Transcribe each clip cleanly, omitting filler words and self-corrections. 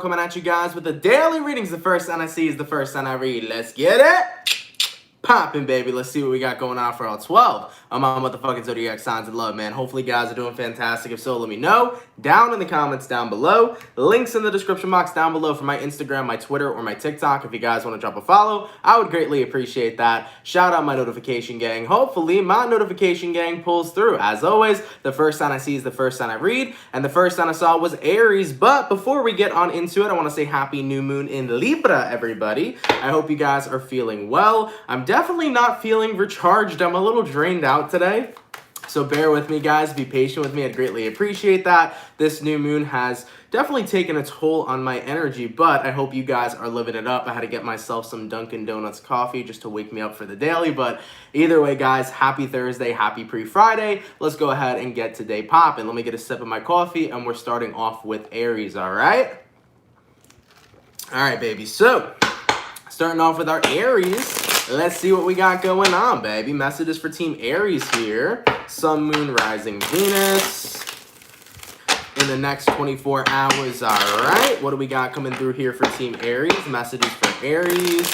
Coming at you guys with the daily readings. The first sign I see is the first sign I read. Let's get it poppin', baby. Let's see what we got going on for all 12 of my motherfucking zodiac signs in love, man. Hopefully you guys are doing fantastic. If so, let me know down in the comments down below. Links in the description box down below for my Instagram, my Twitter, or my TikTok. If you guys want to drop a follow, I would greatly appreciate that. Shout out my notification gang. Hopefully my notification gang pulls through. As always, the first sign I see is the first sign I read, and the first sign I saw was Aries. But before we get on into it, I want to say happy new moon in Libra, everybody. I hope you guys are feeling well. I'm definitely not feeling recharged. I'm a little drained out today. So bear with me, guys. Be patient with me. I'd greatly appreciate that. This new moon has definitely taken a toll on my energy, but I hope you guys are living it up. I had to get myself some Dunkin' Donuts coffee just to wake me up for the daily. But either way, guys, happy Thursday, happy pre-Friday. Let's go ahead and get today popping. Let me get a sip of my coffee, and we're starting off with Aries, all right? All right, baby. So starting off with our Aries. Let's see what we got going on, baby. Messages for Team Aries here. Sun, Moon, Rising, Venus. In the next 24 hours, all right. What do we got coming through here for Team Aries? Messages for Aries.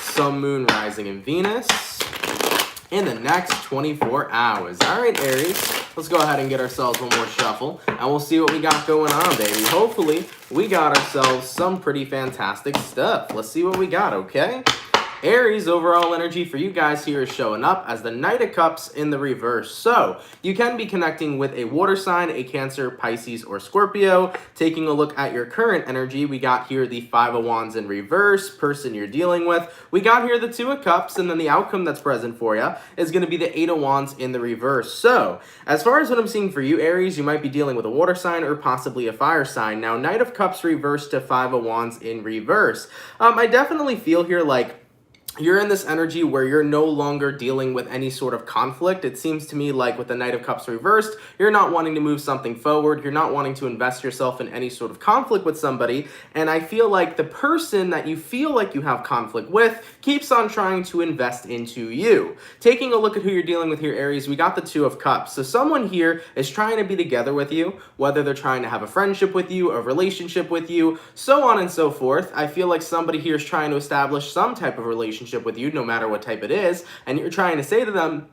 Sun, Moon, Rising, and Venus. In the next 24 hours. All right, Aries. Let's go ahead and get ourselves one more shuffle, and we'll see what we got going on, baby. Hopefully, we got ourselves some pretty fantastic stuff. Let's see what we got, okay? Aries, overall energy for you guys here is showing up as the Knight of Cups in the reverse. So, you can be connecting with a water sign, a Cancer, Pisces, or Scorpio. Taking a look at your current energy, we got here the Five of Wands in reverse, person you're dealing with. We got here the Two of Cups, and then the outcome that's present for you is going to be the Eight of Wands in the reverse. So, as far as what I'm seeing for you, Aries, you might be dealing with a water sign or possibly a fire sign. Now, Knight of Cups reversed to Five of Wands in reverse. I definitely feel here like you're in this energy where you're no longer dealing with any sort of conflict. It seems to me like with the Knight of Cups reversed, you're not wanting to move something forward. You're not wanting to invest yourself in any sort of conflict with somebody. And I feel like the person that you feel like you have conflict with keeps on trying to invest into you. Taking a look at who you're dealing with here, Aries, we got the Two of Cups. So someone here is trying to be together with you, whether they're trying to have a friendship with you, a relationship with you, so on and so forth. I feel like somebody here is trying to establish some type of relationship with you, no matter what type it is, and you're trying to say to them,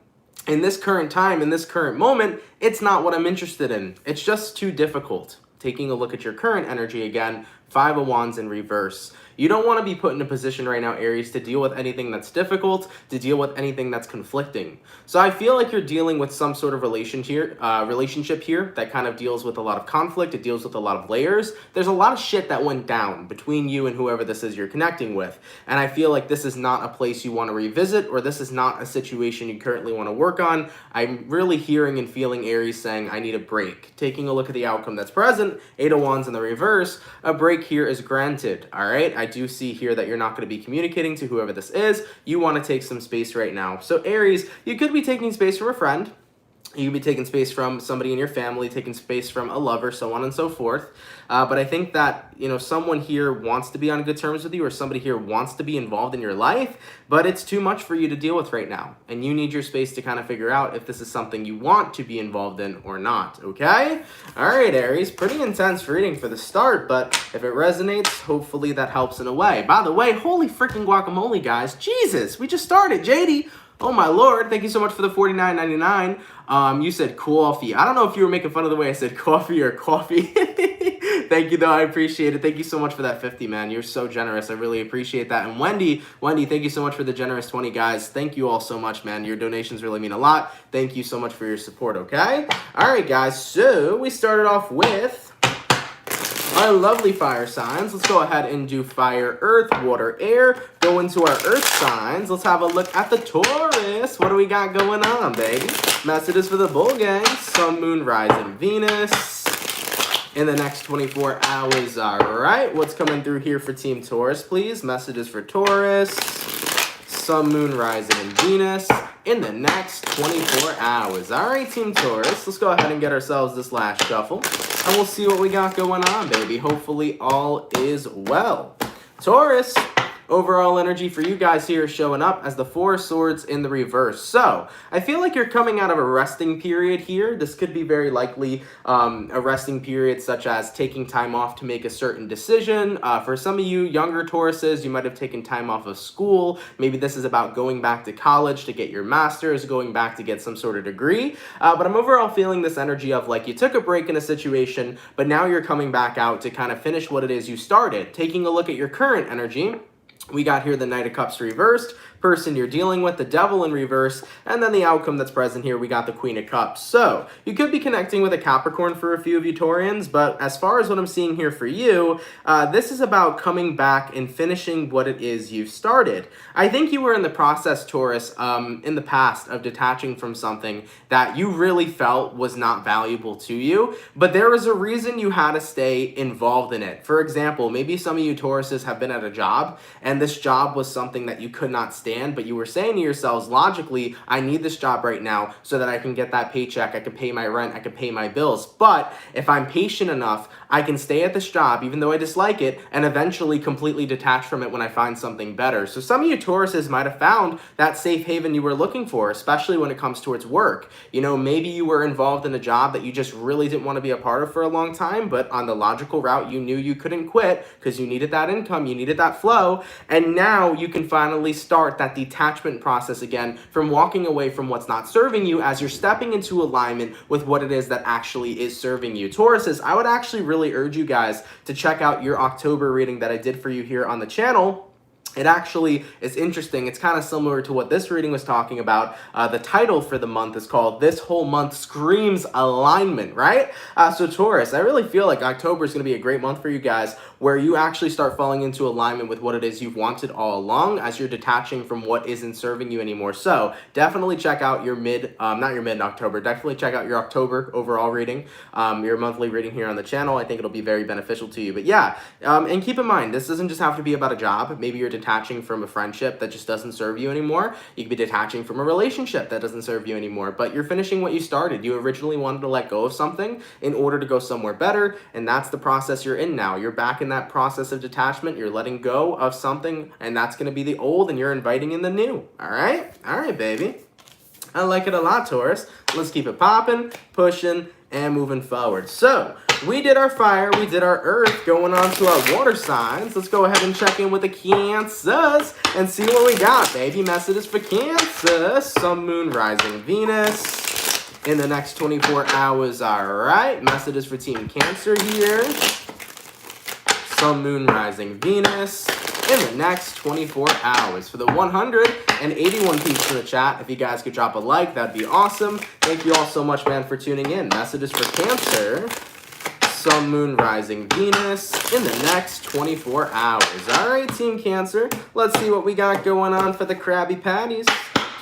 in this current time, in this current moment, it's not what I'm interested in. It's just too difficult. Taking a look at your current energy again, Five of Wands in reverse. You don't want to be put in a position right now, Aries, to deal with anything that's difficult, to deal with anything that's conflicting. So I feel like you're dealing with some sort of relationship here that kind of deals with a lot of conflict. It deals with a lot of layers. There's a lot of shit that went down between you and whoever this is you're connecting with. And I feel like this is not a place you want to revisit, or this is not a situation you currently want to work on. I'm really hearing and feeling Aries saying, I need a break. Taking a look at the outcome that's present, Eight of Wands in the reverse, a break here is granted, all right? I do see here that you're not going to be communicating to whoever this is. You want to take some space right now. So Aries, you could be taking space from a friend. You could be taking space from somebody in your family, taking space from a lover, so on and so forth. But I think that, you know, someone here wants to be on good terms with you, or somebody here wants to be involved in your life, but it's too much for you to deal with right now. And you need your space to kind of figure out if this is something you want to be involved in or not, okay? All right, Aries, pretty intense reading for the start, but if it resonates, hopefully that helps in a way. By the way, holy freaking guacamole, guys. Jesus, we just started, JD. Oh my lord, thank you so much for the $49.99. You said coffee. I don't know if you were making fun of the way I said coffee or coffee. Thank you though, I appreciate it. Thank you so much for that 50, man. You're so generous. I really appreciate that. And Wendy, thank you so much for the generous 20, guys. Thank you all so much, man. Your donations really mean a lot. Thank you so much for your support, okay? All right, guys, so we started off with our lovely fire signs. Let's go ahead and do fire, earth, water, air. Go into our earth signs. Let's have a look at the Taurus. What do we got going on, baby? Messages for the bull gang. Sun, Moon, Rising, Venus. In the next 24 hours, all right. What's coming through here for Team Taurus, please? Messages for Taurus. Sun, Moon, Rising, and Venus. In the next 24 hours. All right, Team Taurus. Let's go ahead and get ourselves this last shuffle, and we'll see what we got going on, baby. Hopefully all is well. Taurus, Overall energy for you guys here is showing up as the Four of Swords in the reverse. So I feel like you're coming out of a resting period here. This could be very likely a resting period such as taking time off to make a certain decision. For some of you younger Tauruses, you might have taken time off of school. Maybe this is about going back to college to get your master's, going back to get some sort of degree. But I'm overall feeling this energy of like you took a break in a situation, but now you're coming back out to kind of finish what it is you started. Taking a look at your current energy, we got here the Knight of Cups reversed, person you're dealing with, the Devil in reverse, and then the outcome that's present here, we got the Queen of Cups. So you could be connecting with a Capricorn for a few of you Taurians, but as far as what I'm seeing here for you, this is about coming back and finishing what it is you've started. I think you were in the process, Taurus, in the past of detaching from something that you really felt was not valuable to you, but there was a reason you had to stay involved in it. For example, maybe some of you Tauruses have been at a job, and this job was something that you could not stand, but you were saying to yourselves, logically, I need this job right now so that I can get that paycheck, I can pay my rent, I can pay my bills. But if I'm patient enough, I can stay at this job, even though I dislike it, and eventually completely detach from it when I find something better. So some of you Tauruses might have found that safe haven you were looking for, especially when it comes towards work. You know, maybe you were involved in a job that you just really didn't want to be a part of for a long time, but on the logical route, you knew you couldn't quit because you needed that income, you needed that flow, and now you can finally start that detachment process again from walking away from what's not serving you as you're stepping into alignment with what it is that actually is serving you. Tauruses, I would actually really urge you guys to check out your October reading that I did for you here on the channel. It actually is interesting. It's kind of similar to what this reading was talking about. The title for the month is called This Whole Month Screams Alignment, right? So Taurus, I really feel like October is going to be a great month for you guys where you actually start falling into alignment with what it is you've wanted all along as you're detaching from what isn't serving you anymore. So definitely check out your not your mid-October, definitely check out your October overall reading, your monthly reading here on the channel. I think it'll be very beneficial to you. But yeah, and keep in mind, this doesn't just have to be about a job. Maybe you're detaching from a friendship that just doesn't serve you anymore. You could be detaching from a relationship that doesn't serve you anymore, but you're finishing what you started. You originally wanted to let go of something in order to go somewhere better, and that's the process you're in now. You're back in that process of detachment. You're letting go of something, and that's going to be the old, and you're inviting in the new. All right, baby. I like it a lot, Taurus. Let's keep it popping, pushing, and moving forward. So we did our fire, we did our earth, going on to our water signs. Let's go ahead and check in with the Cancers and see what we got, baby. Messages for Cancer, Sun, Moon, Rising, Venus in the next 24 hours. All right, messages for Team Cancer here. Sun, Moon, Rising, Venus in the next 24 hours. For the 181 peeps in the chat, if you guys could drop a like, that'd be awesome. Thank you all so much, man, for tuning in. Messages for Cancer, Sun, Moon, Rising, Venus in the next 24 hours. All right, Team Cancer, let's see what we got going on for the Krabby Patties.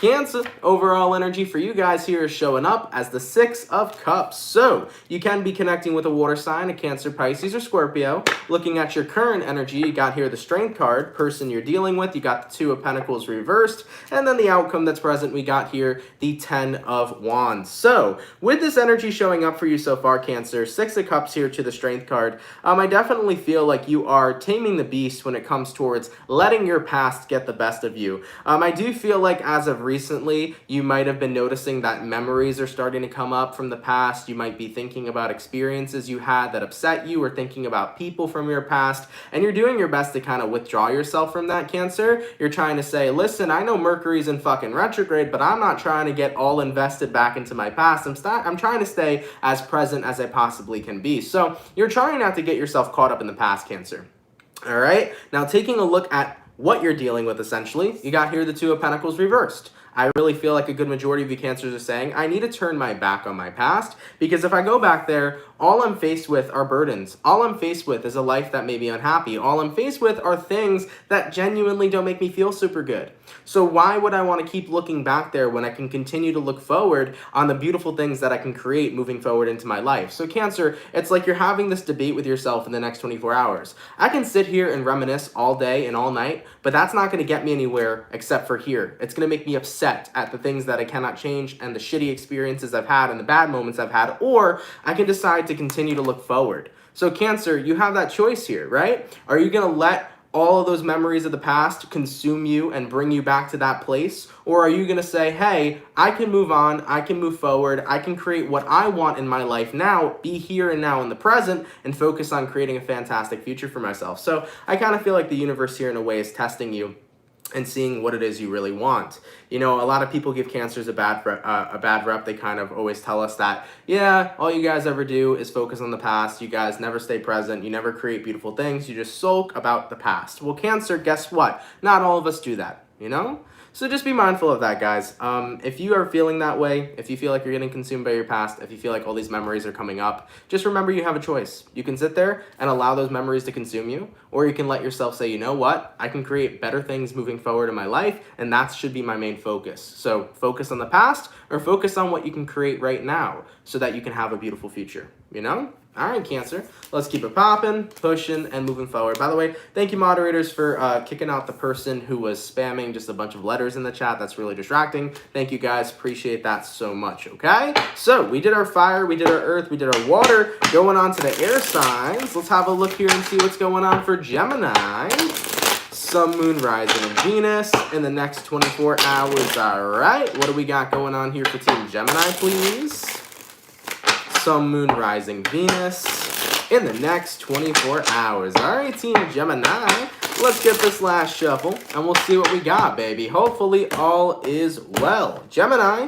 Cancer, overall energy for you guys here is showing up as the Six of Cups. So you can be connecting with a water sign, a Cancer, Pisces, or Scorpio. Looking at your current energy, you got here the Strength card, person you're dealing with. You got the Two of Pentacles reversed. And then the outcome that's present, we got here the Ten of Wands. So with this energy showing up for you so far, Cancer, Six of Cups here to the Strength card, I definitely feel like you are taming the beast when it comes towards letting your past get the best of you. I do feel like as of recently, you might have been noticing that memories are starting to come up from the past. You might be thinking about experiences you had that upset you, or thinking about people from your past, and you're doing your best to kind of withdraw yourself from that, Cancer. You're trying to say, listen, I know Mercury's in fucking retrograde, but I'm not trying to get all invested back into my past. I'm trying to stay as present as I possibly can be. So you're trying not to get yourself caught up in the past, Cancer. All right, now taking a look at what you're dealing with, essentially, you got here the Two of Pentacles reversed. I really feel like a good majority of you Cancers are saying, I need to turn my back on my past, because if I go back there, all I'm faced with are burdens. All I'm faced with is a life that may be unhappy. All I'm faced with are things that genuinely don't make me feel super good. So why would I want to keep looking back there when I can continue to look forward on the beautiful things that I can create moving forward into my life? So Cancer, it's like you're having this debate with yourself in the next 24 hours. I can sit here and reminisce all day and all night, but that's not going to get me anywhere except for here. It's going to make me upset at the things that I cannot change and the shitty experiences I've had and the bad moments I've had, or I can decide to continue to look forward. So Cancer, you have that choice here, right? Are you going to let all of those memories of the past consume you and bring you back to that place? Or are you going to say, hey, I can move on, I can move forward, I can create what I want in my life now, be here and now in the present, and focus on creating a fantastic future for myself? So I kind of feel like the universe here in a way is testing you and seeing what it is you really want. You know, a lot of people give cancers a bad rep. They kind of always tell us that, yeah, all you guys ever do is focus on the past. You guys never stay present. You never create beautiful things. You just sulk about the past. Well, Cancer, guess what? Not all of us do that, you know? So just be mindful of that, guys. If you are feeling that way, if you feel like you're getting consumed by your past, if you feel like all these memories are coming up, just remember you have a choice. You can sit there and allow those memories to consume you, or you can let yourself say, you know what? I can create better things moving forward in my life, and that should be my main focus. So focus on the past, or focus on what you can create right now so that you can have a beautiful future, you know? All right, Cancer, let's keep it popping, pushing, and moving forward. By the way, thank you, moderators, for kicking out the person who was spamming just a bunch of letters in the chat. That's really distracting. Thank you, guys. Appreciate that so much, okay? So we did our fire, we did our earth, we did our water. Going on to the air signs. Let's have a look here and see what's going on for Gemini. Sun, Moon, Rising, and Venus in the next 24 hours. All right, what do we got going on here for Team Gemini, please? Sun, Moon, Rising, Venus in the next 24 hours. All right, Team Gemini, let's get this last shuffle, and we'll see what we got, baby. Hopefully, all is well. Gemini,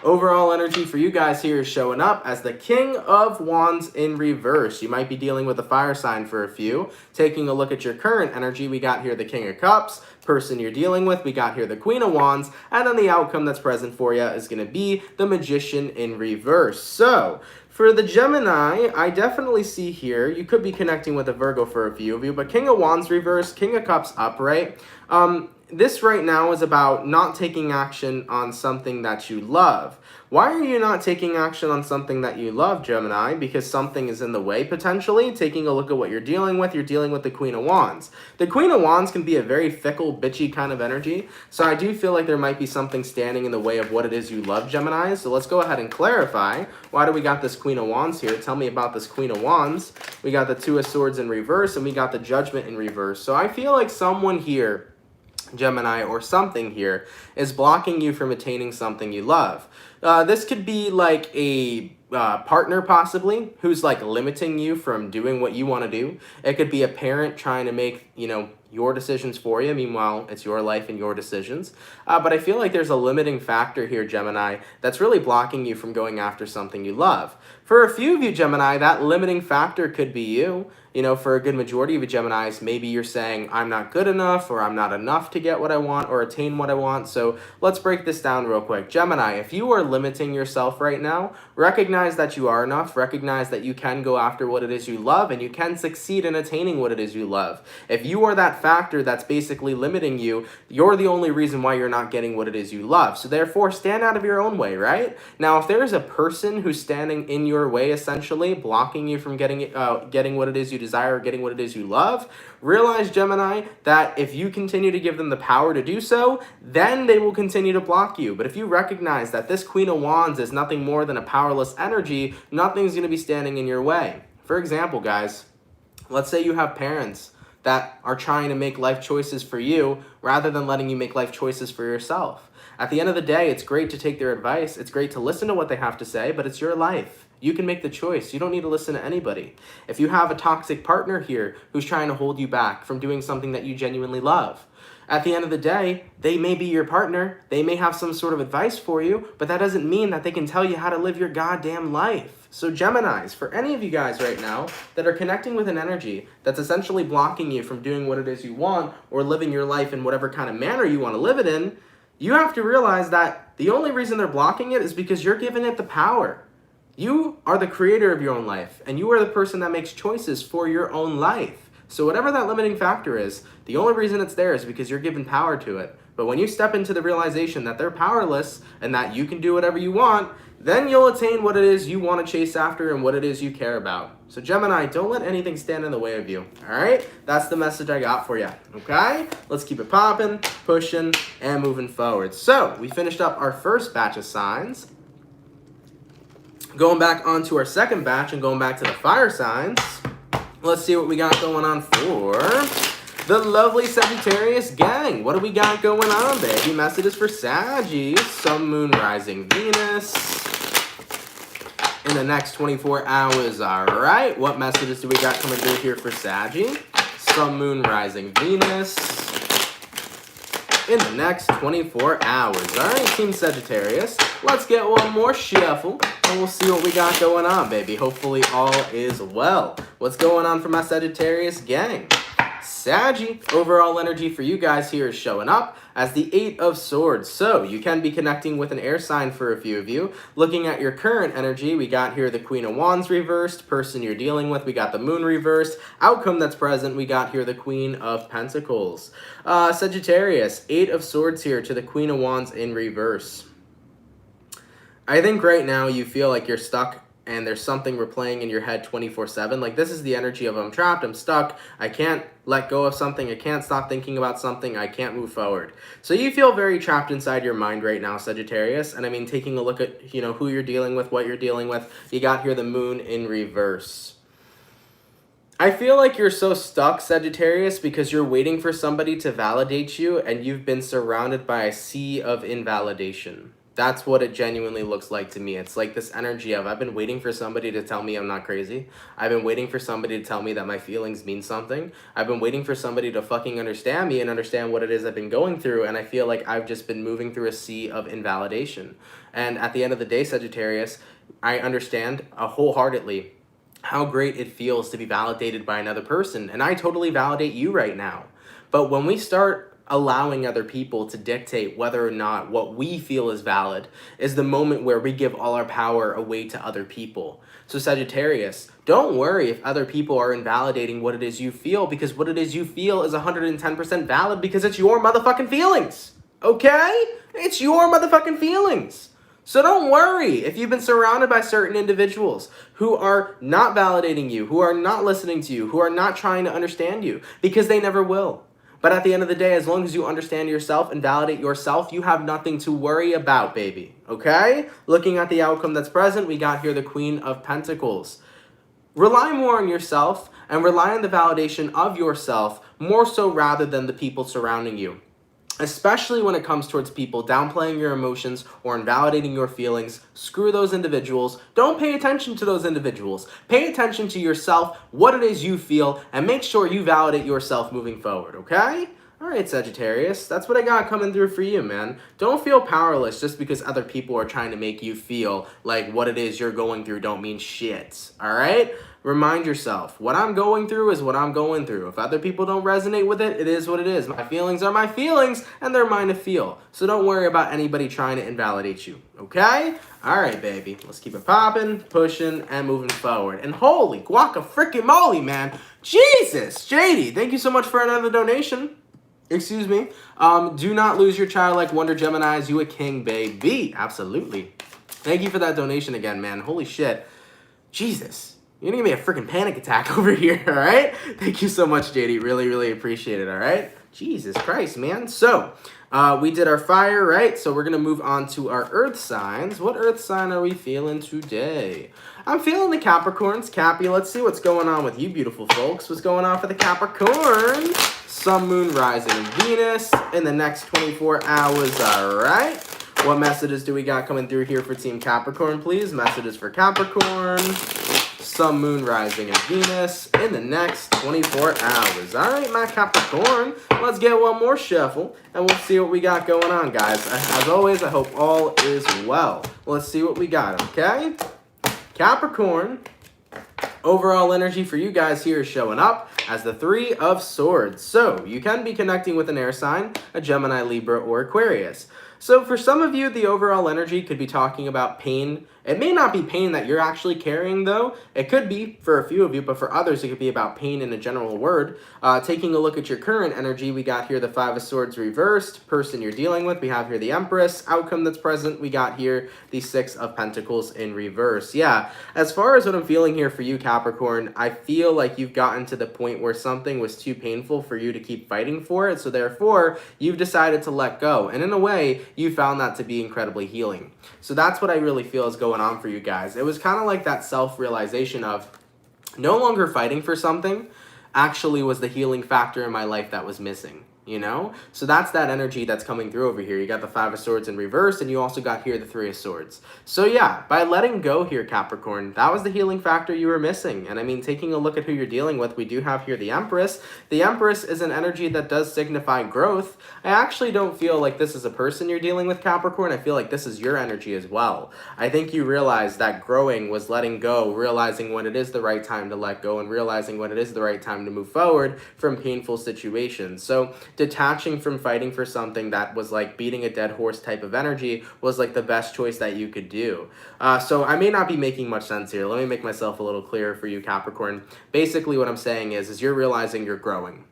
overall energy for you guys here is showing up as the King of Wands in reverse. You might be dealing with a fire sign for a few. Taking a look at your current energy, we got here the King of Cups. Person you're dealing with, we got here the Queen of Wands, and then the outcome that's present for you is going to be the Magician in reverse. So for the Gemini, I definitely see here, you could be connecting with a Virgo for a few of you, but King of Wands reverse, King of Cups upright. This right now is about not taking action on something that you love. Why are you not taking action on something that you love, Gemini? Because something is in the way, potentially. Taking a look at what you're dealing with the Queen of Wands. The Queen of Wands can be a very fickle, bitchy kind of energy. So I do feel like there might be something standing in the way of what it is you love, Gemini. So let's go ahead and clarify. Why do we got this Queen of Wands here? Tell me about this Queen of Wands. We got the Two of Swords in reverse, and we got the Judgment in reverse. So I feel like someone here, Gemini, or something here, is blocking you from attaining something you love. This could be like a partner, possibly, who's like limiting you from doing what you want to do. It could be a parent trying to make, you know, your decisions for you. Meanwhile, it's your life and your decisions. But I feel like there's a limiting factor here, Gemini, that's really blocking you from going after something you love. For a few of you, Gemini, that limiting factor could be you. You know, for a good majority of you Geminis, maybe you're saying, I'm not good enough, or I'm not enough to get what I want or attain what I want. So let's break this down real quick. Gemini, if you are limiting yourself right now, recognize that you are enough. Recognize that you can go after what it is you love, and you can succeed in attaining what it is you love. If you are that factor that's basically limiting you, you're the only reason why you're not getting what it is you love. So therefore, stand out of your own way, right? Now, if there's a person who's standing in your way, essentially, blocking you from getting what it is you desire, or getting what it is you love, realize, Gemini, that if you continue to give them the power to do so, then they will continue to block you. But if you recognize that this Queen of Wands is nothing more than a powerless energy, nothing's going to be standing in your way. For example, guys, let's say you have parents that are trying to make life choices for you rather than letting you make life choices for yourself. At the end of the day, it's great to take their advice. It's great to listen to what they have to say, but it's your life. You can make the choice. You don't need to listen to anybody. If you have a toxic partner here who's trying to hold you back from doing something that you genuinely love, at the end of the day, they may be your partner. They may have some sort of advice for you, but that doesn't mean that they can tell you how to live your goddamn life. So Geminis, for any of you guys right now that are connecting with an energy that's essentially blocking you from doing what it is you want or living your life in whatever kind of manner you want to live it in, you have to realize that the only reason they're blocking it is because you're giving it the power. You are the creator of your own life, and you are the person that makes choices for your own life. So whatever that limiting factor is, the only reason it's there is because you're given power to it. But when you step into the realization that they're powerless and that you can do whatever you want, then you'll attain what it is you want to chase after and what it is you care about. So Gemini, don't let anything stand in the way of you. All right? That's the message I got for you. Okay? Let's keep it popping, pushing, and moving forward. So we finished up our first batch of signs. Going back onto our second batch and going back to the fire signs, let's see what we got going on for The lovely Sagittarius gang. What do we got going on, baby? Messages for Saggies. Sun, Moon, Rising, Venus. In the next 24 hours, all right. What messages do we got coming through here for Saggy? Sun, Moon, Rising, Venus. In the next 24 hours. All right, Team Sagittarius. Let's get one more shuffle, and we'll see what we got going on, baby. Hopefully all is well. What's going on for my Sagittarius gang? Saggy, overall energy for you guys here is showing up as the 8 of Swords. So you can be connecting with an air sign for a few of you. Looking at your current energy, we got here the Queen of Wands reversed. Person you're dealing with, we got the Moon reversed. Outcome that's present, we got here the Queen of Pentacles. Sagittarius, 8 of Swords here to the Queen of Wands in reverse. I think right now you feel like you're stuck and there's something replaying in your head 24/7. Like, this is the energy of I'm trapped, I'm stuck, I can't let go of something, I can't stop thinking about something, I can't move forward. So you feel very trapped inside your mind right now, Sagittarius. And I mean, taking a look at, who you're dealing with, what you're dealing with, you got here the Moon in reverse. I feel like you're so stuck, Sagittarius, because you're waiting for somebody to validate you and you've been surrounded by a sea of invalidation. That's what it genuinely looks like to me. It's like this energy of I've been waiting for somebody to tell me I'm not crazy. I've been waiting for somebody to tell me that my feelings mean something. I've been waiting for somebody to fucking understand me and understand what it is I've been going through. And I feel like I've just been moving through a sea of invalidation. And at the end of the day, Sagittarius, I understand wholeheartedly how great it feels to be validated by another person. And I totally validate you right now. But when we start allowing other people to dictate whether or not what we feel is valid is the moment where we give all our power away to other people. So Sagittarius, don't worry if other people are invalidating what it is you feel, because what it is you feel is 110% valid because it's your motherfucking feelings. Okay? It's your motherfucking feelings. So don't worry if you've been surrounded by certain individuals who are not validating you, who are not listening to you, who are not trying to understand you, because they never will. But at the end of the day, as long as you understand yourself and validate yourself, you have nothing to worry about, baby. Okay? Looking at the outcome that's present, we got here the Queen of Pentacles. Rely more on yourself and rely on the validation of yourself more so rather than the people surrounding you. Especially when it comes towards people downplaying your emotions or invalidating your feelings. Screw those individuals. Don't pay attention to those individuals. Pay attention to yourself, what it is you feel, and make sure you validate yourself moving forward, okay? All right, Sagittarius, that's what I got coming through for you, man. Don't feel powerless just because other people are trying to make you feel like what it is you're going through don't mean shit, all right? Remind yourself, what I'm going through is what I'm going through. If other people don't resonate with it, it is what it is. My feelings are my feelings, and they're mine to feel. So don't worry about anybody trying to invalidate you, okay? All right, baby. Let's keep it popping, pushing, and moving forward. And holy guaca-freaking-moly, man. Jesus! JD, thank you so much for another donation. Excuse me. Do not lose your childlike wonder, Geminis. You a king, baby. Absolutely. Thank you for that donation again, man. Holy shit. Jesus. You're gonna give me a freaking panic attack over here, all right? Thank you so much, JD. Really, really appreciate it, all right? Jesus Christ, man. So, we did our fire, right? So we're gonna move on to our earth signs. What earth sign are we feeling today? I'm feeling the Capricorns. Cappy, let's see what's going on with you beautiful folks. What's going on for the Capricorn? Sun, Moon, Rising, and Venus in the next 24 hours, all right? What messages do we got coming through here for Team Capricorn, please? Messages for Capricorn. Sun, Moon, Rising, and Venus in the next 24 hours. All right, my Capricorn, let's get one more shuffle, and we'll see what we got going on, guys. As always, I hope all is well. Let's see what we got, okay? Capricorn, overall energy for you guys here is showing up as the 3 of Swords. So, you can be connecting with an air sign, a Gemini, Libra, or Aquarius. So for some of you, the overall energy could be talking about pain. It may not be pain that you're actually carrying, though. It could be for a few of you, but for others, it could be about pain in a general word. Taking a look at your current energy, we got here the 5 of Swords reversed. Person you're dealing with, we have here the Empress. Outcome that's present, we got here the 6 of Pentacles in reverse. Yeah, as far as what I'm feeling here for you, Capricorn, I feel like you've gotten to the point where something was too painful for you to keep fighting for it. So therefore, you've decided to let go. And in a way, you found that to be incredibly healing. So that's what I really feel is going on for you guys. It was kind of like that self-realization of no longer fighting for something actually was the healing factor in my life that was missing. You know? So that's that energy that's coming through over here. You got the Five of Swords in reverse, and you also got here the Three of Swords. So yeah, by letting go here, Capricorn, that was the healing factor you were missing. And I mean, taking a look at who you're dealing with, we do have here the Empress. The Empress is an energy that does signify growth. I actually don't feel like this is a person you're dealing with, Capricorn. I feel like this is your energy as well. I think you realize that growing was letting go, realizing when it is the right time to let go, and realizing when it is the right time to move forward from painful situations. So detaching from fighting for something that was like beating a dead horse type of energy was like the best choice that you could do. So I may not be making much sense here. Let me make myself a little clearer for you, Capricorn. Basically what I'm saying is you're realizing you're growing.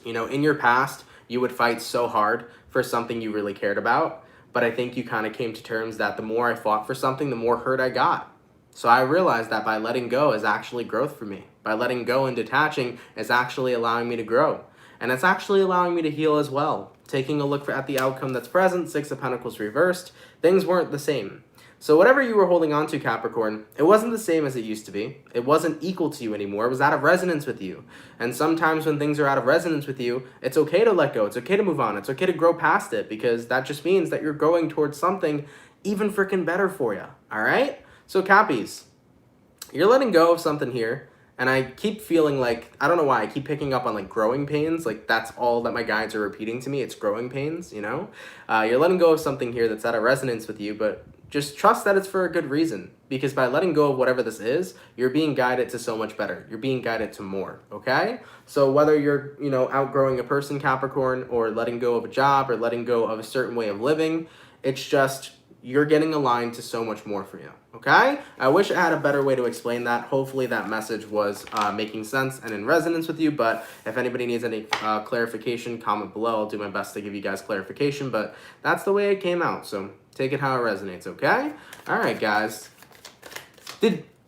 You know, in your past, you would fight so hard for something you really cared about, but I think you kind of came to terms that the more I fought for something, the more hurt I got. So I realized that by letting go is actually growth for me. By letting go and detaching is actually allowing me to grow. And it's actually allowing me to heal as well. Taking a look at the outcome that's present, Six of Pentacles reversed, things weren't the same. So whatever you were holding on to, Capricorn, it wasn't the same as it used to be. It wasn't equal to you anymore. It was out of resonance with you. And sometimes when things are out of resonance with you, it's okay to let go. It's okay to move on. It's okay to grow past it, because that just means that you're going towards something even freaking better for you. All right? So Cappies, you're letting go of something here. And I keep feeling like, I don't know why, I keep picking up on like growing pains. Like that's all that my guides are repeating to me. It's growing pains, you know? You're letting go of something here that's out of resonance with you, but just trust that it's for a good reason. Because by letting go of whatever this is, you're being guided to so much better. You're being guided to more, okay? So whether you're, you know, outgrowing a person, Capricorn, or letting go of a job, or letting go of a certain way of living, it's just, you're getting aligned to so much more for you, okay? I wish I had a better way to explain that. Hopefully that message was making sense and in resonance with you, but if anybody needs any clarification, comment below. I'll do my best to give you guys clarification, but that's the way it came out, so take it how it resonates, okay? All right, guys.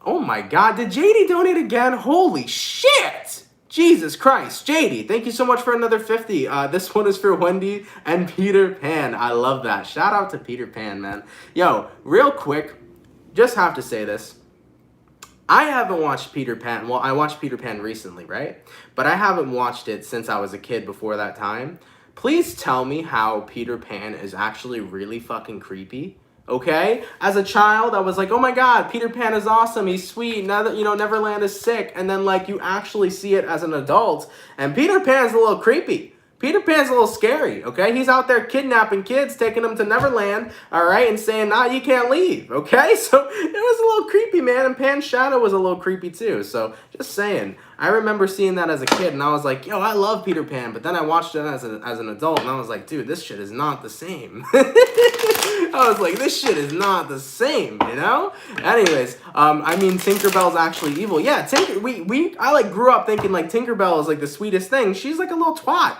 Oh my God, did JD donate again? Holy shit! Jesus Christ, JD, thank you so much for another 50. This one is for Wendy and Peter Pan. I love that. Shout out to Peter Pan, man. Yo, real quick, just have to say this. I haven't watched Peter Pan. Well, I watched Peter Pan recently, right? But I haven't watched it since I was a kid before that time. Please tell me how Peter Pan is actually really fucking creepy. Okay? As a child, I was like, oh my God, Peter Pan is awesome. He's sweet. Now that, you know, Neverland is sick. And then, like, you actually see it as an adult. And Peter Pan's a little creepy. Peter Pan's a little scary, okay? He's out there kidnapping kids, taking them to Neverland, all right, and saying, nah, you can't leave, okay? So it was a little creepy, man, and Pan's shadow was a little creepy too, so just saying. I remember seeing that as a kid, and I was like, yo, I love Peter Pan, but then I watched it as an adult, and I was like, dude, this shit is not the same. I was like, this shit is not the same, you know? Anyways, I mean, Tinkerbell's actually evil. Yeah, I like grew up thinking like Tinkerbell is like the sweetest thing. She's like a little twat.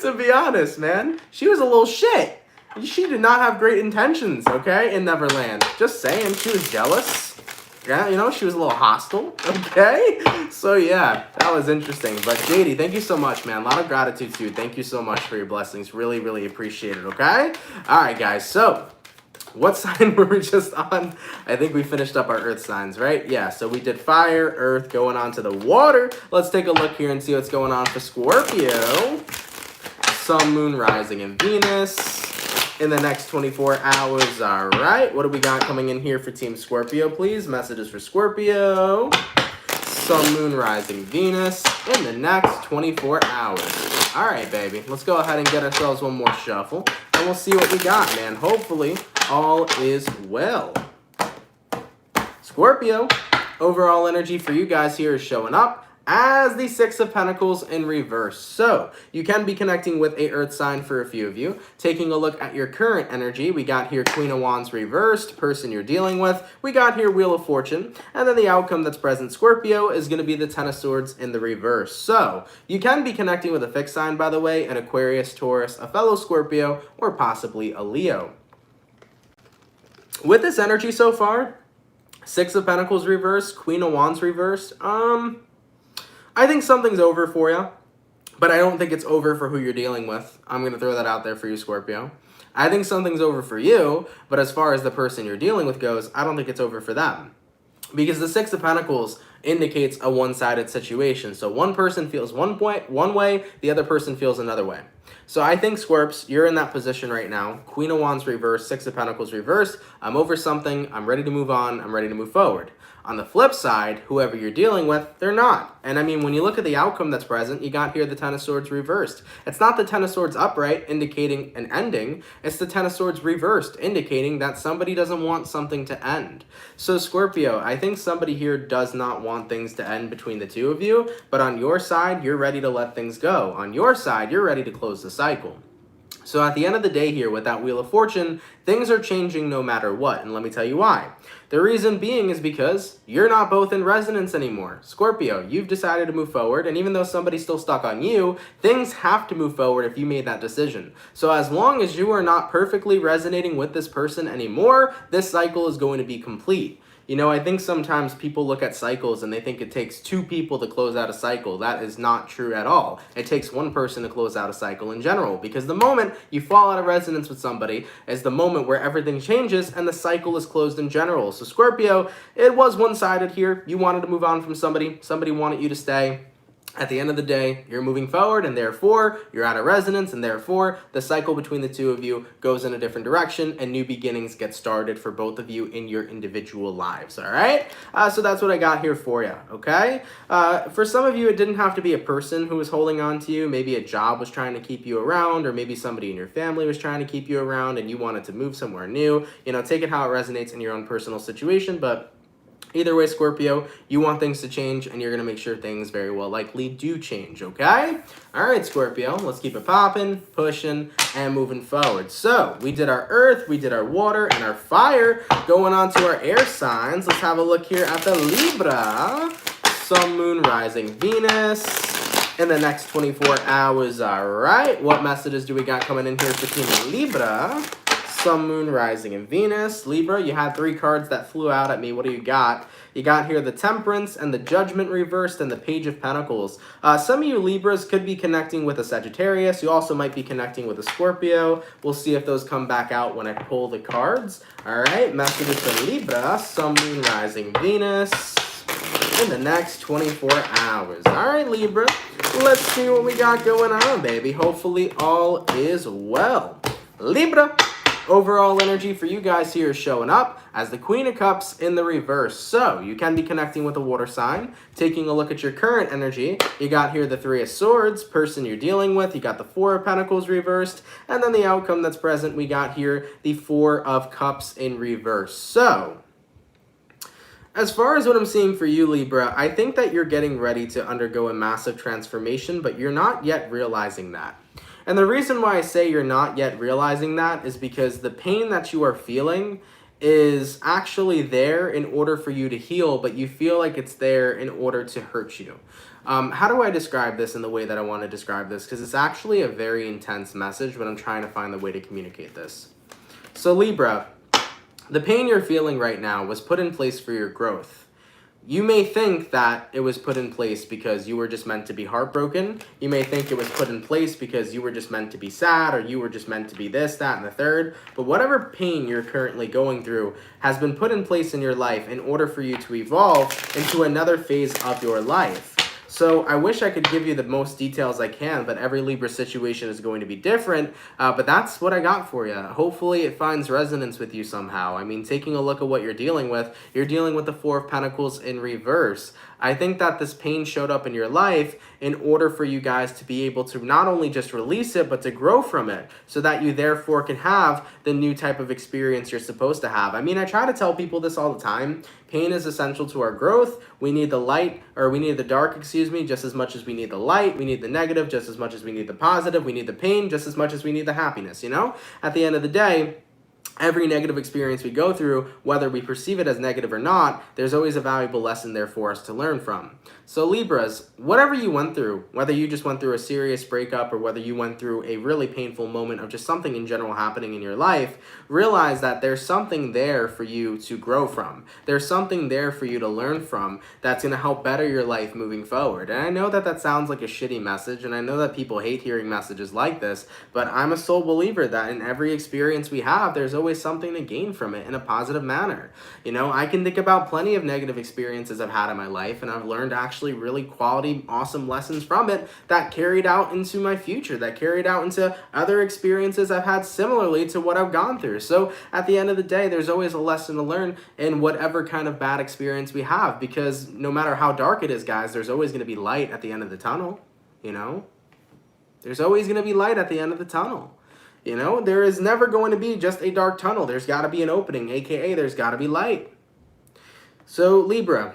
To be honest, man. She was a little shit. She did not have great intentions, okay, in Neverland. Just saying, she was jealous. Yeah, you know, she was a little hostile, okay? So, yeah, that was interesting. But, JD, thank you so much, man. A lot of gratitude to you. Thank you so much for your blessings. Really, really appreciate it, okay? All right, guys, so what sign were we just on? I think we finished up our earth signs, right? Yeah, so we did fire, earth, going on to the water. Let's take a look here and see what's going on for Scorpio. Sun, Moon, Rising, and Venus in the next 24 hours. All right, what do we got coming in here for Team Scorpio, please? Messages for Scorpio. Sun, Moon, Rising, Venus in the next 24 hours. All right, baby. Let's go ahead and get ourselves one more shuffle, and we'll see what we got, man. Hopefully, all is well. Scorpio, overall energy for you guys here is showing up as the Six of Pentacles in reverse. So, you can be connecting with a earth sign for a few of you. Taking a look at your current energy, we got here Queen of Wands reversed, person you're dealing with. We got here Wheel of Fortune. And then the outcome that's present, Scorpio, is going to be the Ten of Swords in the reverse. So, you can be connecting with a fixed sign, by the way, an Aquarius, Taurus, a fellow Scorpio, or possibly a Leo. With this energy so far, Six of Pentacles reversed, Queen of Wands reversed, I think something's over for you, but I don't think it's over for who you're dealing with. I'm going to throw that out there for you, Scorpio. I think something's over for you, but as far as the person you're dealing with goes, I don't think it's over for them. Because the Six of Pentacles indicates a one-sided situation. So one person feels one way, the other person feels another way. So I think, Scorps, you're in that position right now. Queen of Wands reversed, Six of Pentacles reversed. I'm over something. I'm ready to move on. I'm ready to move forward. On the flip side, whoever you're dealing with, they're not. And I mean, when you look at the outcome that's present, you got here the Ten of Swords reversed. It's not the Ten of Swords upright, indicating an ending. It's the Ten of Swords reversed, indicating that somebody doesn't want something to end. So Scorpio, I think somebody here does not want things to end between the two of you, but on your side, you're ready to let things go. On your side, you're ready to close the cycle. So at the end of the day here, with that Wheel of Fortune, things are changing no matter what, and let me tell you why. The reason being is because you're not both in resonance anymore. Scorpio, you've decided to move forward, and even though somebody's still stuck on you, things have to move forward if you made that decision. So as long as you are not perfectly resonating with this person anymore, this cycle is going to be complete. You know, I think sometimes people look at cycles and they think it takes two people to close out a cycle. That is not true at all. It takes one person to close out a cycle in general, because the moment you fall out of resonance with somebody is the moment where everything changes and the cycle is closed in general. So Scorpio, it was one-sided here. You wanted to move on from somebody. Somebody wanted you to stay. At the end of the day, you're moving forward, and therefore, you're out of resonance, and therefore, the cycle between the two of you goes in a different direction, and new beginnings get started for both of you in your individual lives, all right? So that's what I got here for you, okay? For some of you, it didn't have to be a person who was holding on to you. Maybe a job was trying to keep you around, or maybe somebody in your family was trying to keep you around, and you wanted to move somewhere new. You know, take it how it resonates in your own personal situation, but either way, Scorpio, you want things to change, and you're going to make sure things very well likely do change, okay? All right, Scorpio, let's keep it popping, pushing, and moving forward. So we did our earth, we did our water, and our fire. Going on to our air signs, let's have a look here at the Libra. Sun, Moon, Rising, Venus in the next 24 hours, all right? What messages do we got coming in here for Team Libra? Sun, Moon, Rising, and Venus. Libra, you had 3 cards that flew out at me. What do you got? You got here the Temperance and the Judgment reversed and the Page of Pentacles. Some of you Libras could be connecting with a Sagittarius. You also might be connecting with a Scorpio. We'll see if those come back out when I pull the cards. All right, messages for Libra, Sun, Moon, Rising, Venus in the next 24 hours. All right, Libra, let's see what we got going on, baby. Hopefully all is well. Libra, overall energy for you guys here is showing up as the Queen of Cups in the reverse. So you can be connecting with a water sign. Taking a look at your current energy, you got here the 3 of Swords, person you're dealing with. You got the 4 of Pentacles reversed. And then the outcome that's present, we got here the 4 of Cups in reverse. So as far as what I'm seeing for you, Libra, I think that you're getting ready to undergo a massive transformation, but you're not yet realizing that. And the reason why I say you're not yet realizing that is because the pain that you are feeling is actually there in order for you to heal, but you feel like it's there in order to hurt you. How do I describe this in the way that I want to describe this? Because it's actually a very intense message, but I'm trying to find the way to communicate this. So Libra, the pain you're feeling right now was put in place for your growth. You may think that it was put in place because you were just meant to be heartbroken. You may think it was put in place because you were just meant to be sad, or you were just meant to be this, that, and the third. But whatever pain you're currently going through has been put in place in your life in order for you to evolve into another phase of your life. So I wish I could give you the most details I can, but every Libra situation is going to be different. But that's what I got for you. Hopefully it finds resonance with you somehow. I mean, taking a look at what you're dealing with the 4 of Pentacles in reverse. I think that this pain showed up in your life in order for you guys to be able to not only just release it, but to grow from it, so that you therefore can have the new type of experience you're supposed to have. I mean, I try to tell people this all the time. Pain is essential to our growth. We need the light, or we need the dark, excuse me, just as much as we need the light. We need the negative just as much as we need the positive. We need the pain just as much as we need the happiness, you know? At the end of the day, every negative experience we go through, whether we perceive it as negative or not, there's always a valuable lesson there for us to learn from. So Libras, whatever you went through, whether you just went through a serious breakup or whether you went through a really painful moment of just something in general happening in your life, realize that there's something there for you to grow from. There's something there for you to learn from that's going to help better your life moving forward. And I know that that sounds like a shitty message, and I know that people hate hearing messages like this, but I'm a sole believer that in every experience we have, there's always something to gain from it in a positive manner. You know, I can think about plenty of negative experiences I've had in my life, and I've learned actually really quality, awesome lessons from it that carried out into my future, that carried out into other experiences I've had similarly to what I've gone through. So at the end of the day, there's always a lesson to learn in whatever kind of bad experience we have, because no matter how dark it is, guys, there's always going to be light at the end of the tunnel, you know? There's always going to be light at the end of the tunnel. You know, there is never going to be just a dark tunnel. There's got to be an opening, aka there's got to be light. So Libra,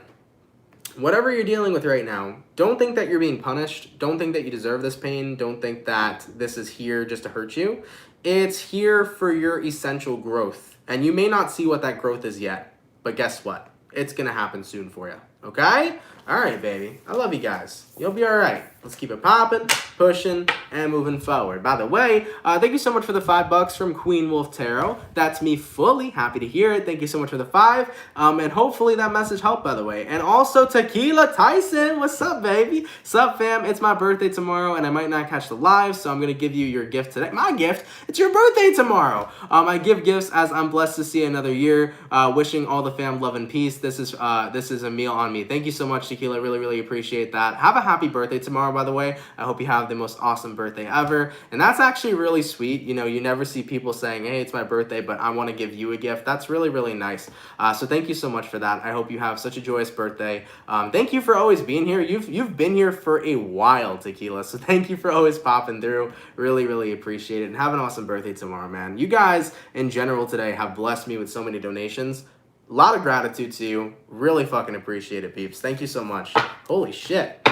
whatever you're dealing with right now, don't think that you're being punished. Don't think that you deserve this pain. Don't think that this is here just to hurt you. It's here for your essential growth. And you may not see what that growth is yet, but guess what? It's going to happen soon for you. Okay? All right, baby. I love you guys. You'll be all right. Let's keep it popping, pushing, and moving forward. By the way, thank you so much for the $5 from Queen Wolf Tarot. That's me fully. Happy to hear it. Thank you so much for the 5. And hopefully that message helped, by the way. And also Tequila Tyson. What's up, baby? Sup, fam? It's my birthday tomorrow, and I might not catch the live, so I'm going to give you your gift today. My gift? It's your birthday tomorrow. I give gifts as I'm blessed to see another year. Wishing all the fam love and peace. This is a meal on me. Thank you so much, Tequila. Really, really appreciate that. Have a happy birthday tomorrow, by the way. I hope you have the most awesome birthday ever. And that's actually really sweet. You know, you never see people saying, hey, it's my birthday, but I want to give you a gift. That's really, really nice. So thank you so much for that. I hope you have such a joyous birthday. Thank you for always being here. You've been here for a while, Tequila. So thank you for always popping through. Really, really appreciate it. And have an awesome birthday tomorrow, man. You guys, in general today, have blessed me with so many donations. A lot of gratitude to you. Really fucking appreciate it, peeps. Thank you so much. Holy shit.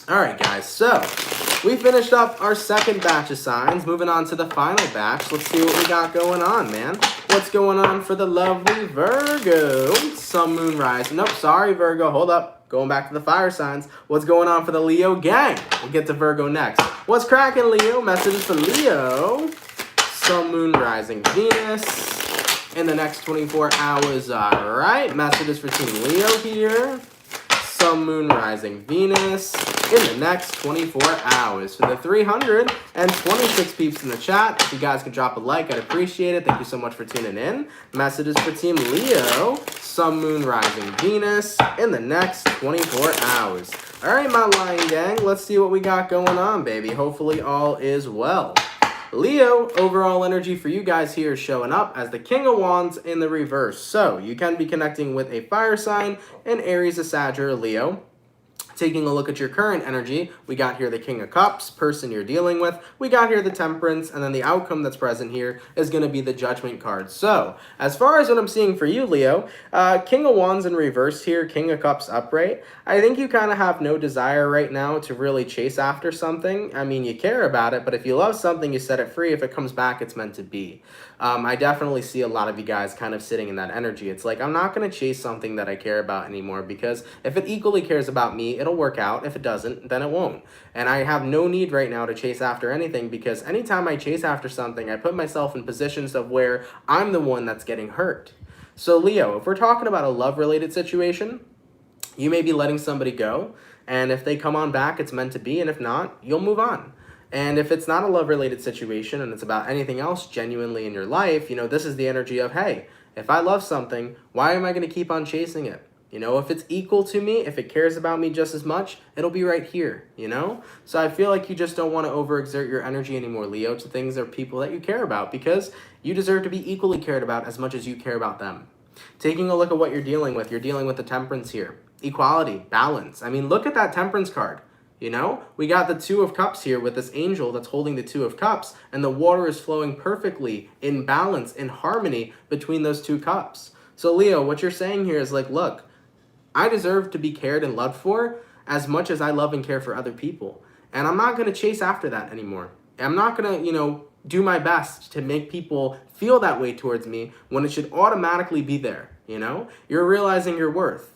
All right, guys. So we finished up our second batch of signs. Moving on to the final batch. Let's see what we got going on, man. What's going on for the lovely Virgo? Sun, Moon, Rise. Nope, sorry, Virgo. Hold up. Going back to the fire signs. What's going on for the Leo gang? We'll get to Virgo next. What's cracking, Leo? Messages for Leo. Sun, Moon, Rising, Venus. In the next 24 hours, all right. Messages for Team Leo here. Sun, Moon, Rising, Venus. In the next 24 hours. For the 326 peeps in the chat, if you guys could drop a like, I'd appreciate it. Thank you so much for tuning in. Messages for Team Leo. Sun, Moon, Rising, Venus. In the next 24 hours. All right, my Lion Gang. Let's see what we got going on, baby. Hopefully all is well. Leo, overall energy for you guys here is showing up as the King of Wands in the reverse. So you can be connecting with a fire sign, an Aries, a Sag, or a Leo. Taking a look at your current energy, we got here the King of Cups, person you're dealing with. We got here the Temperance, and then the outcome that's present here is going to be the Judgment card. So, as far as what I'm seeing for you, Leo, King of Wands in reverse here, King of Cups upright. I think you kind of have no desire right now to really chase after something. I mean, you care about it, but if you love something, you set it free. If it comes back, it's meant to be. I definitely see a lot of you guys kind of sitting in that energy. It's like, I'm not going to chase something that I care about anymore, because if it equally cares about me, it'll work out. If it doesn't, then it won't. And I have no need right now to chase after anything, because anytime I chase after something, I put myself in positions of where I'm the one that's getting hurt. So Leo, if we're talking about a love-related situation, you may be letting somebody go, and if they come on back, it's meant to be, and if not, you'll move on. And if it's not a love-related situation and it's about anything else genuinely in your life, you know, this is the energy of, hey, if I love something, why am I going to keep on chasing it? You know, if it's equal to me, if it cares about me just as much, it'll be right here, you know? So I feel like you just don't want to overexert your energy anymore, Leo, to things or people that you care about, because you deserve to be equally cared about as much as you care about them. Taking a look at what you're dealing with the Temperance here. Equality, balance. I mean, look at that Temperance card. You know, we got the Two of Cups here with this angel that's holding the Two of Cups, and the water is flowing perfectly in balance, in harmony between those two cups. So Leo, what you're saying here is like, look, I deserve to be cared and loved for as much as I love and care for other people. And I'm not going to chase after that anymore. I'm not going to, you know, do my best to make people feel that way towards me when it should automatically be there, you know? You're realizing your worth.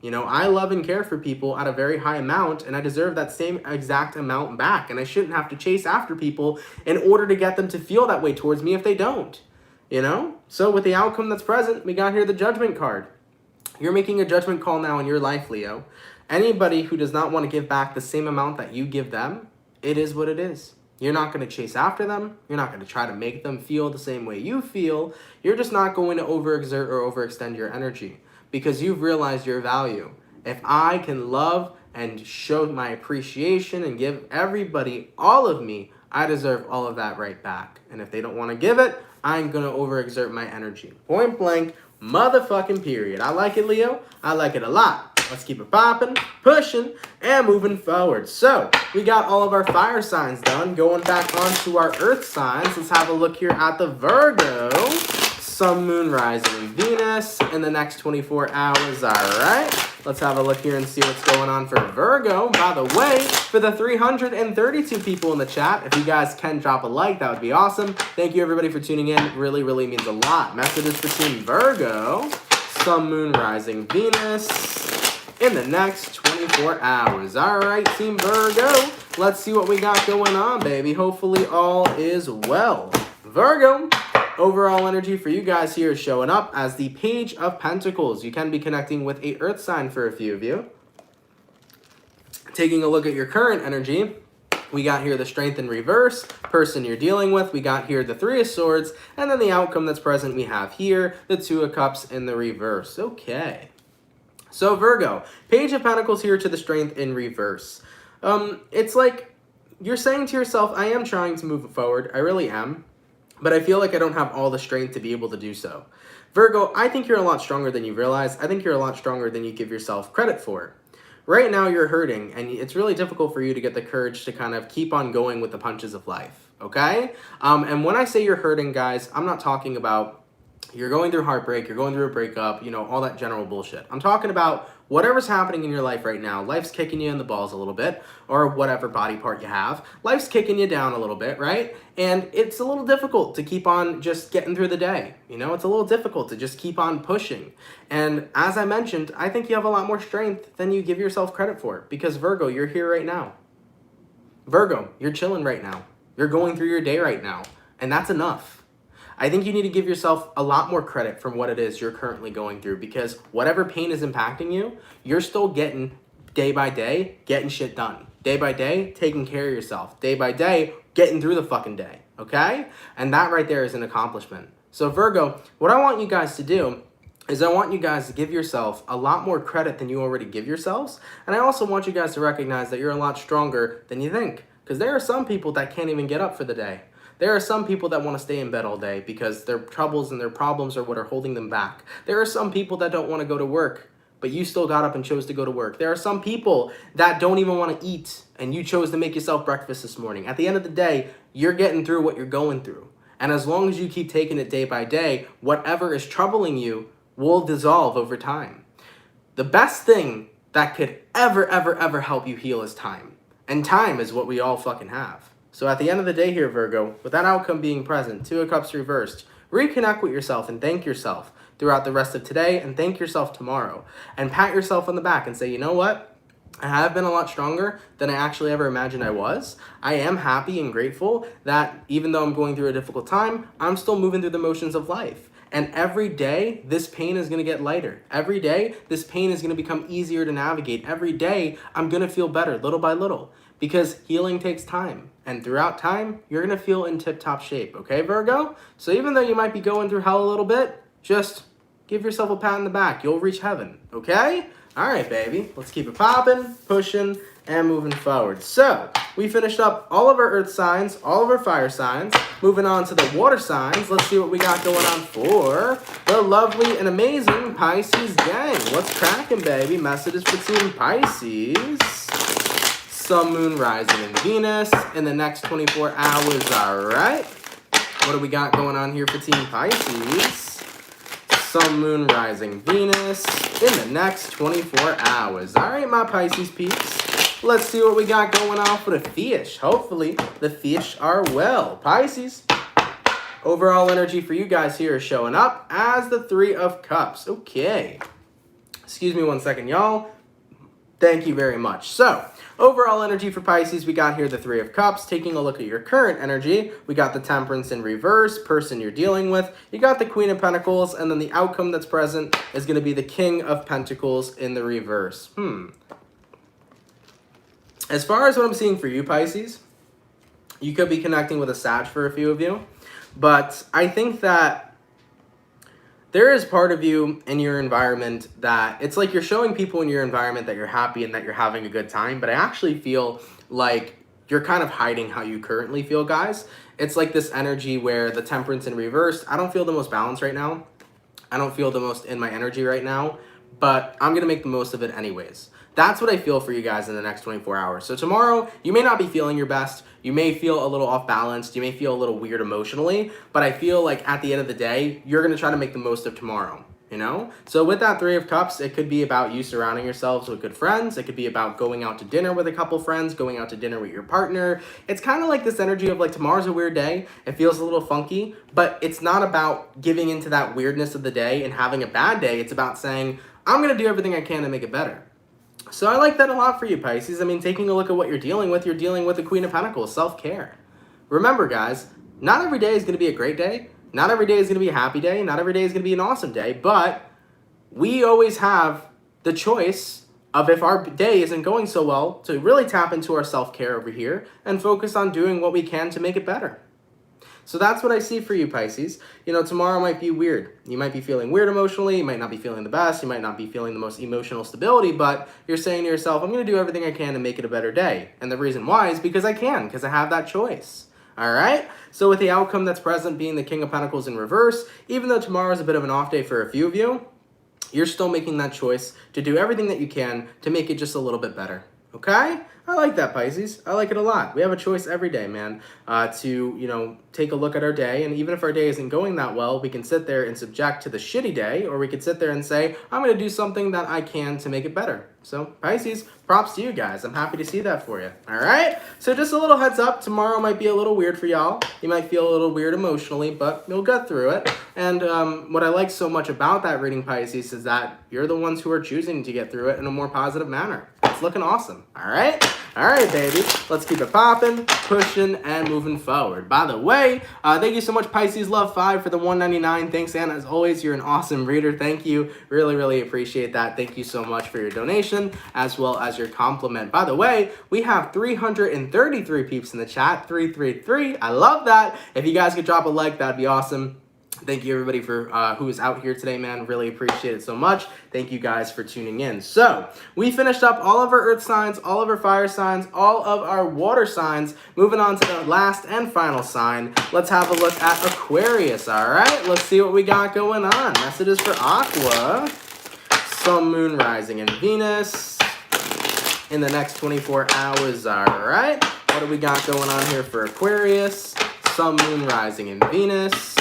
You know, I love and care for people at a very high amount, and I deserve that same exact amount back. And I shouldn't have to chase after people in order to get them to feel that way towards me if they don't. You know? So with the outcome that's present, we got here the Judgment card. You're making a judgment call now in your life, Leo. Anybody who does not want to give back the same amount that you give them, it is what it is. You're not going to chase after them. You're not going to try to make them feel the same way you feel. You're just not going to overexert or overextend your energy because you've realized your value. If I can love and show my appreciation and give everybody all of me, I deserve all of that right back. And if they don't want to give it, I'm going to overexert my energy. Point blank, motherfucking period. I like it, Leo. I like it a lot. Let's keep it popping, pushing, and moving forward. So, we got all of our fire signs done. Going back onto our earth signs, let's have a look here at the Virgo. Sun, Moon, Rising, and Venus in the next 24 hours. All right. Let's have a look here and see what's going on for Virgo. By the way, for the 332 people in the chat, if you guys can drop a like, that would be awesome. Thank you, everybody, for tuning in. It really, really means a lot. Messages for Team Virgo. Sun, Moon, Rising, Venus in the next 24 hours. All right, Team Virgo, let's see what we got going on, baby. Hopefully all is well. Virgo, overall energy for you guys here is showing up as the Page of Pentacles. You can be connecting with a earth sign for a few of you. Taking a look at your current energy, we got here the Strength in reverse, person you're dealing with. We got here the Three of Swords, and then the outcome that's present, we have here the Two of Cups in the reverse. Okay. So Virgo, Page of Pentacles here to the Strength in reverse. It's like you're saying to yourself, I am trying to move forward. I really am. But I feel like I don't have all the strength to be able to do so. Virgo, I think you're a lot stronger than you realize. I think you're a lot stronger than you give yourself credit for. Right now you're hurting, and it's really difficult for you to get the courage to kind of keep on going with the punches of life, okay? And when I say you're hurting, guys, I'm not talking about you're going through heartbreak, you're going through a breakup, you know, all that general bullshit. I'm talking about whatever's happening in your life right now. Life's kicking you in the balls a little bit, or whatever body part you have. Life's kicking you down a little bit, right? And it's a little difficult to keep on just getting through the day. You know, it's a little difficult to just keep on pushing. And as I mentioned, I think you have a lot more strength than you give yourself credit for. Because Virgo, you're here right now. Virgo, you're chilling right now. You're going through your day right now. And that's enough. I think you need to give yourself a lot more credit from what it is you're currently going through, because whatever pain is impacting you, you're still getting day by day, getting shit done. Day by day, taking care of yourself. Day by day, getting through the fucking day, okay? And that right there is an accomplishment. So Virgo, what I want you guys to do is I want you guys to give yourself a lot more credit than you already give yourselves. And I also want you guys to recognize that you're a lot stronger than you think, because there are some people that can't even get up for the day. There are some people that want to stay in bed all day because their troubles and their problems are what are holding them back. There are some people that don't want to go to work, but you still got up and chose to go to work. There are some people that don't even want to eat, and you chose to make yourself breakfast this morning. At the end of the day, you're getting through what you're going through. And as long as you keep taking it day by day, whatever is troubling you will dissolve over time. The best thing that could ever help you heal is time. And time is what we all fucking have. So at the end of the day here, Virgo, with that outcome being present, Two of Cups reversed, reconnect with yourself and thank yourself throughout the rest of today, and thank yourself tomorrow. And pat yourself on the back and say, you know what? I have been a lot stronger than I actually ever imagined I was. I am happy and grateful that even though I'm going through a difficult time, I'm still moving through the motions of life. And every day, this pain is going to get lighter. Every day, this pain is going to become easier to navigate. Every day, I'm going to feel better little by little. Because healing takes time. And throughout time, you're going to feel in tip-top shape. Okay, Virgo? So even though you might be going through hell a little bit, just give yourself a pat on the back. You'll reach heaven. Okay? All right, baby. Let's keep it popping, pushing, and moving forward. So, we finished up all of our earth signs, all of our fire signs. Moving on to the water signs. Let's see what we got going on for the lovely and amazing Pisces gang. What's cracking, baby? Messages for Team Pisces. Sun, Moon, Rising, and Venus in the next 24 hours. All right. What do we got going on here for Team Pisces? Sun, Moon, Rising, Venus in the next 24 hours. All right, my Pisces peeps. Let's see what we got going on for the fish. Hopefully, the fish are well. Pisces, overall energy for you guys here is showing up as the Three of Cups. Okay. Excuse me one second, y'all. Thank you very much. So, overall energy for Pisces, we got here the Three of Cups. Taking a look at your current energy, we got the Temperance in reverse, person you're dealing with. You got the Queen of Pentacles, and then the outcome that's present is going to be the King of Pentacles in the reverse. As far as what I'm seeing for you, Pisces, you could be connecting with a Sag for a few of you, but I think that there is part of you in your environment that it's like you're showing people in your environment that you're happy and that you're having a good time, but I actually feel like you're kind of hiding how you currently feel, guys. It's like this energy where the Temperance in reverse, I don't feel the most balanced right now. I don't feel the most in my energy right now, but I'm going to make the most of it anyways. That's what I feel for you guys in the next 24 hours. So tomorrow, you may not be feeling your best. You may feel a little off balanced. You may feel a little weird emotionally, but I feel like at the end of the day, you're going to try to make the most of tomorrow, you know? So with that Three of Cups, it could be about you surrounding yourselves with good friends. It could be about going out to dinner with a couple friends, going out to dinner with your partner. It's kind of like this energy of like tomorrow's a weird day. It feels a little funky, but it's not about giving into that weirdness of the day and having a bad day. It's about saying, I'm going to do everything I can to make it better. So I like that a lot for you, Pisces. I mean, taking a look at what you're dealing with the Queen of Pentacles, self-care. Remember, guys, not every day is going to be a great day. Not every day is going to be a happy day. Not every day is going to be an awesome day. But we always have the choice of, if our day isn't going so well, to really tap into our self-care over here and focus on doing what we can to make it better. So that's what I see for you, Pisces. You know, tomorrow might be weird. You might be feeling weird emotionally. You might not be feeling the best. You might not be feeling the most emotional stability, but you're saying to yourself, I'm going to do everything I can to make it a better day. And the reason why is because I can, because I have that choice. All right? So with the outcome that's present being the King of Pentacles in reverse, even though tomorrow is a bit of an off day for a few of you, you're still making that choice to do everything that you can to make it just a little bit better. Okay? I like that, Pisces. I like it a lot. We have a choice every day, man, to, you know, take a look at our day. And even if our day isn't going that well, we can sit there and subject to the shitty day, or we could sit there and say, I'm going to do something that I can to make it better. So, Pisces, props to you guys. I'm happy to see that for you. All right? So just a little heads up. Tomorrow might be a little weird for y'all. You might feel a little weird emotionally, but you'll get through it. And what I like so much about that reading, Pisces, is that you're the ones who are choosing to get through it in a more positive manner. It's looking awesome. All right? All right, baby. Let's keep it popping, pushing, and moving forward. By the way, thank you so much, Pisces Love 5 for the $1.99. Thanks, Anna. As always, you're an awesome reader. Thank you. Really, really appreciate that. Thank you so much for your donation as well as your compliment. By the way, we have 333 peeps in the chat. 333. I love that. If you guys could drop a like, that'd be awesome. Thank you, everybody, for who is out here today, man. Really appreciate it so much. Thank you guys for tuning in. So, we finished up all of our earth signs, all of our fire signs, all of our water signs. Moving on to the last and final sign. Let's have a look at Aquarius, all right? Let's see what we got going on. Messages for Aqua. Sun, Moon, Rising, and Venus in the next 24 hours, all right? What do we got going on here for Aquarius? Sun, Moon, Rising, and Venus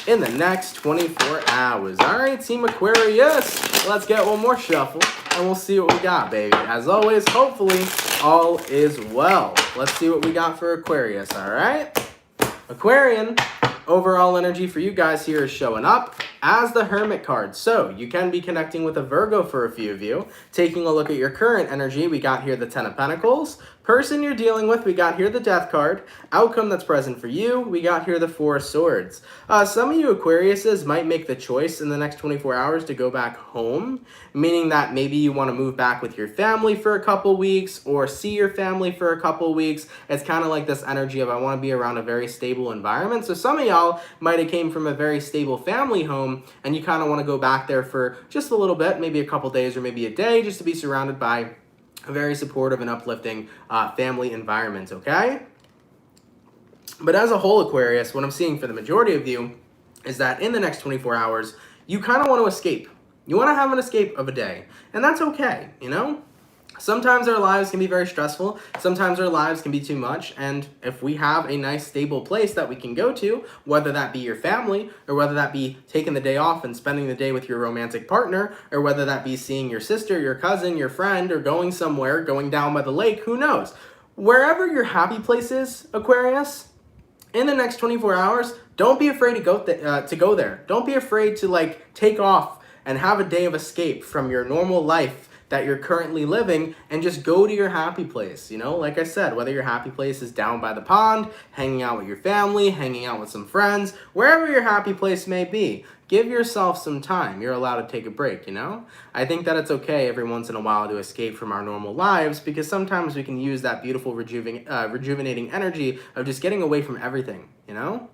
in the next 24 hours. All right, Team Aquarius, let's get one more shuffle, and we'll see what we got, baby. As always, hopefully, all is well. Let's see what we got for Aquarius, all right? Aquarian, overall energy for you guys here is showing up as the Hermit card. So you can be connecting with a Virgo for a few of you. Taking a look at your current energy, we got here the Ten of Pentacles. Person you're dealing with, we got here the Death card. Outcome that's present for you, we got here the Four of Swords. Some of you Aquariuses might make the choice in the next 24 hours to go back home, meaning that maybe you want to move back with your family for a couple weeks or see your family for a couple weeks. It's kind of like this energy of I want to be around a very stable environment. So some of y'all might have came from a very stable family home and you kind of want to go back there for just a little bit, maybe a couple days or maybe a day, just to be surrounded by a very supportive and uplifting family environment, okay? But as a whole, Aquarius, what I'm seeing for the majority of you is that in the next 24 hours, you kind of want to escape. You want to have an escape of a day, and that's okay, you know? Sometimes our lives can be very stressful. Sometimes our lives can be too much. And if we have a nice, stable place that we can go to, whether that be your family, or whether that be taking the day off and spending the day with your romantic partner, or whether that be seeing your sister, your cousin, your friend, or going somewhere, going down by the lake, who knows? Wherever your happy place is, Aquarius, in the next 24 hours, don't be afraid to go there. Don't be afraid to, like, take off and have a day of escape from your normal life that you're currently living and just go to your happy place. You know, like I said, whether your happy place is down by the pond, hanging out with your family, hanging out with some friends, wherever your happy place may be, give yourself some time. You're allowed to take a break, you know? I think that it's okay every once in a while to escape from our normal lives, because sometimes we can use that beautiful rejuvenating energy of just getting away from everything, you know?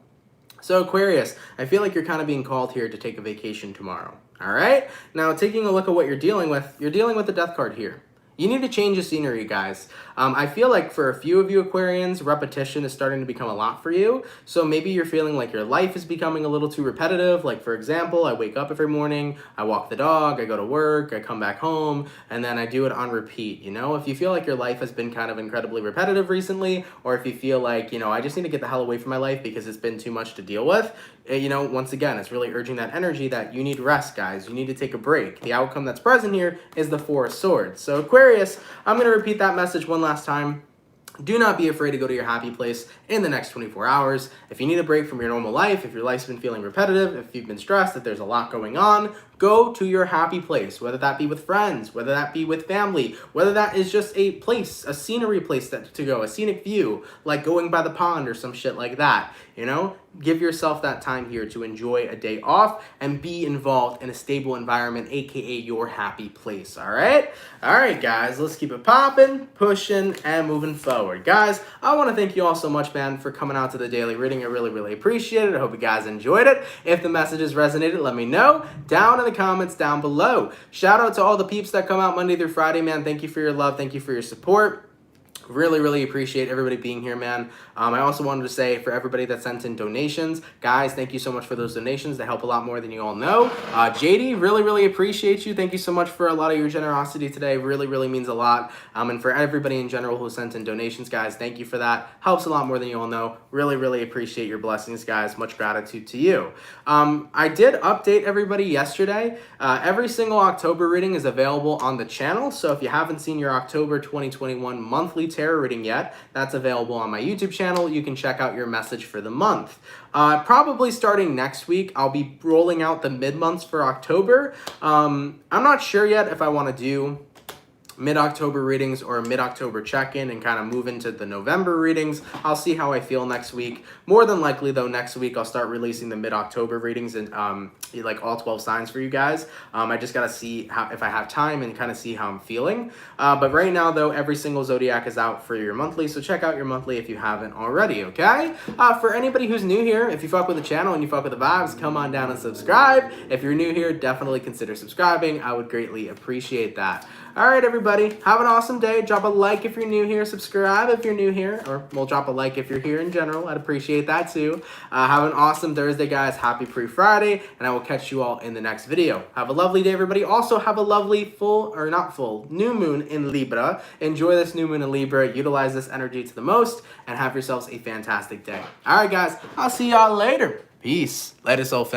So Aquarius, I feel like you're kind of being called here to take a vacation tomorrow. All right? Now, taking a look at what you're dealing with the death card here. You need to change the scenery, guys. I feel like for a few of you Aquarians, repetition is starting to become a lot for you. So maybe you're feeling like your life is becoming a little too repetitive. Like, for example, I wake up every morning, I walk the dog, I go to work, I come back home, and then I do it on repeat, you know? If you feel like your life has been kind of incredibly repetitive recently, or if you feel like, you know, I just need to get the hell away from my life because it's been too much to deal with, you know, once again, it's really urging that energy that you need rest, guys. You need to take a break. The outcome that's present here is the Four of Swords. So Aquarius, I'm going to repeat that message one last time. Do not be afraid to go to your happy place in the next 24 hours. If you need a break from your normal life, if your life's been feeling repetitive, if you've been stressed, if there's a lot going on, go to your happy place, whether that be with friends, whether that be with family, whether that is just a place, a scenery place to go, a scenic view, like going by the pond or some shit like that, you know? Give yourself that time here to enjoy a day off and be involved in a stable environment, aka your happy place, all right? All right, guys, let's keep it popping, pushing, and moving forward. Guys, I want to thank you all so much, man, for coming out to the daily reading. I really, really appreciate it. I hope you guys enjoyed it. If the messages resonated, let me know down in the comments down below. Shout out to all the peeps that come out Monday through Friday, man. Thank you for your love. Thank you for your support. Really, really appreciate everybody being here, man. I also wanted to say, for everybody that sent in donations, guys, thank you so much for those donations. They help a lot more than you all know. JD, really, really appreciate you. Thank you so much for a lot of your generosity today. Really, really means a lot. And for everybody in general who sent in donations, guys, thank you for that. Helps a lot more than you all know. Really, really appreciate your blessings, guys. Much gratitude to you. I did update everybody yesterday. Every single October reading is available on the channel. So if you haven't seen your October 2021 monthly tarot reading yet, that's available on my YouTube channel. You can check out your message for the month. Probably starting next week, I'll be rolling out the mid-months for October. I'm not sure yet if I want to do mid-October readings or a mid-October check-in and kind of move into the November readings. I'll see how I feel next week. More than likely, though, next week I'll start releasing the mid-October readings and like all 12 signs for you guys. I just gotta see if I have time and kind of see how I'm feeling. But right now, though, every single zodiac is out for your monthly, so check out your monthly if you haven't already, okay? For anybody who's new here, if you fuck with the channel and you fuck with the vibes, come on down and subscribe. If you're new here, definitely consider subscribing. I would greatly appreciate that. All right, everybody, have an awesome day. Drop a like if you're new here, subscribe if you're new here, or we'll drop a like if you're here in general. I'd appreciate that too. Have an awesome Thursday, guys. Happy pre-Friday, and I will catch you all in the next video. Have a lovely day, everybody. Also, have a lovely new moon in Libra. Enjoy this new moon in Libra. Utilize this energy to the most, and have yourselves a fantastic day. All right, guys, I'll see y'all later. Peace. Later, soul family.